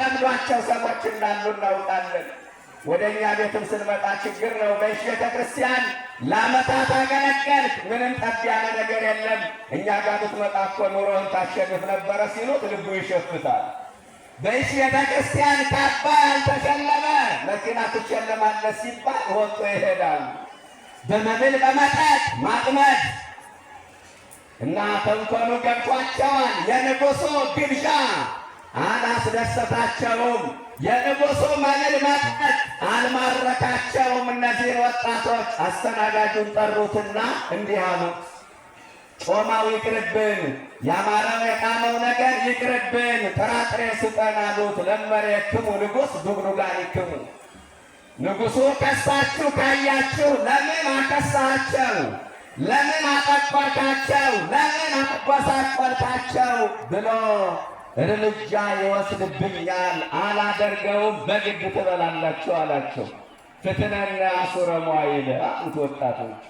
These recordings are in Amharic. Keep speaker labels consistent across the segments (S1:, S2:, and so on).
S1: ጠምዷቸው ሰዎች እንዳሉ እናውቃለን። ወደኛ ቤትም ስንመጣ ችግር ነው። ቤተ ክርስቲያን ለዓመታት አገለገልክ፣ ምንም ጠብ ያለ ነገር የለም። እኛ ጋር ብትመጣ እኮ ኑሮህን ታሸንፍ ነበረ ሲሉት ልቡ ይሸፍታል። ቤተ ክርስቲያን ካባ ያልተሸለመ መኪና ትሸለማለህ ሲባል ወጥቶ ይሄዳል። በመብል በመጠጥ ማጥመድ እና ተንኮሉ ገብቷቸዋል። የንጉሡ ግብዣ አላስደሰታቸውም። የንጉሡ መብል መጠጥ አልማረካቸውም። እነዚህን ወጣቶች አስተናጋጁን ጠሩትና እንዲህ አሉት፣ ጮማው ይቅርብን፣ ያማረው የቃመው ነገር ይቅርብን፣ ጥራጥሬ ስጠን አሉት። ለመሬክሙ ንጉሥ ዱግዱጋኒክሙ፣ ንጉሡ ከሳችሁ ካያችሁ ለምን አከሳቸው? ለምን አጠቆርካቸው? ለምን አቆሳቆልካቸው ብሎ እርምጃ ይወስድብኛል፣ አላደርገውም፣ በግድ ትበላላችሁ አላቸው። ፍትነነ አሱረ መዋዕል አሉት ወጣቶች።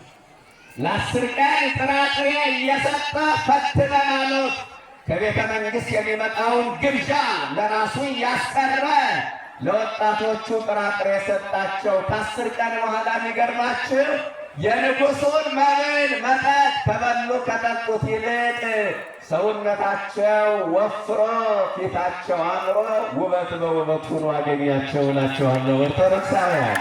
S1: ለ10 ቀን ጥራጥሬ እየሰጠ ፈትነን አሉት። ከቤተ መንግሥት የሚመጣውን ግብዣ ለራሱ እያስቀረ ለወጣቶቹ ጥራጥሬ ሰጣቸው። ከ10 ቀን በኋላ የሚገርማችሁ የንጉሡን መብል መጠጥ ከበሉ ከጠጡት ይልቅ ሰውነታቸው ወፍሮ ፊታቸው አምሮ ውበት በውበት ሆኖ አገኛቸው እላቸዋለሁ። ኦርቶዶክሳውያን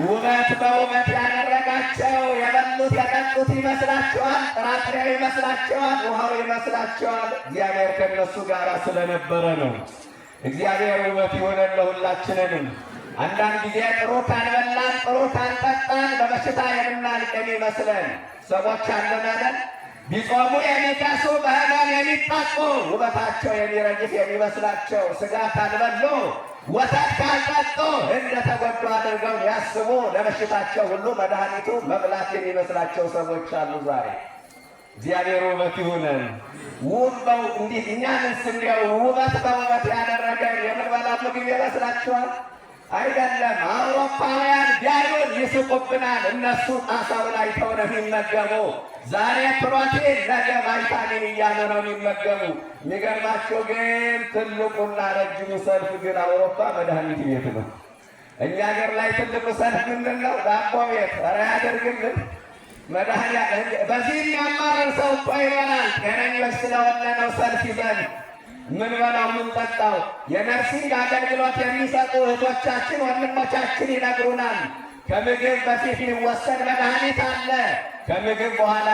S1: ውበት በውበት ያደረጋቸው የበሉት የጠጡት ይመስላቸዋል፣ ጥራጥሬው ይመስላቸዋል፣ ውሃው ይመስላቸዋል። እግዚአብሔር ከነሱ ጋር ስለነበረ ነው። እግዚአብሔር ውበት ይሆነን ለሁላችንንም። አንዳንድ ጊዜ ጥሩ ካልበላን ጥሩ ካልጠጣን በበሽታ የምናልቅ የሚመስለን ሰዎች አለን አይደል? ቢጾሙ የሚከሱ በሕመም የሚጠቁ ውበታቸው የሚረግፍ የሚመስላቸው ሥጋ ካልበሉ ወተት ካልጠጡ እንደተጎዱ አድርገው ያስቡ ለበሽታቸው ሁሉ መድኃኒቱ መብላት የሚመስላቸው ሰዎች አሉ ዛሬ። እግዚአብሔር ውበት ይሁነን። ውበው እንዲህ እኛንስ እንዲያው ውበት በውበት ያደረገን የምንበላው ምግብ ይመስላችኋል? አይደለም። አውሮፓውያን ቢያዩን ይስቁብናል። እነሱ ጣሳው ላይ ተው ነው የሚመገቡ። ዛሬ ፕሮቲን ነገ ቫይታሚን እያሉ ነው የሚመገቡ። የሚገርማቸው ግን ትልቁና ረጅሙ ሰልፍ ግን አውሮፓ መድኃኒት ቤት ነው። እኛ ሀገር ላይ ትልቁ ሰልፍ ምንድን ነው? ዳቦ ቤት። ኧረ ያደርግልን መድኃኒት። በዚህ የሚያማርር ሰው እኮ ይሆናል። ጤነኞች ስለሆነ ነው ሰልፍ ይዘን ምን በላው ምን ጠጣው። የነርሲንግ አገልግሎት የሚሰጡ እህቶቻችን ወንድሞቻችን ይነግሩናል። ከምግብ በፊት ሊወሰድ መድኃኒት አለ። ከምግብ በኋላ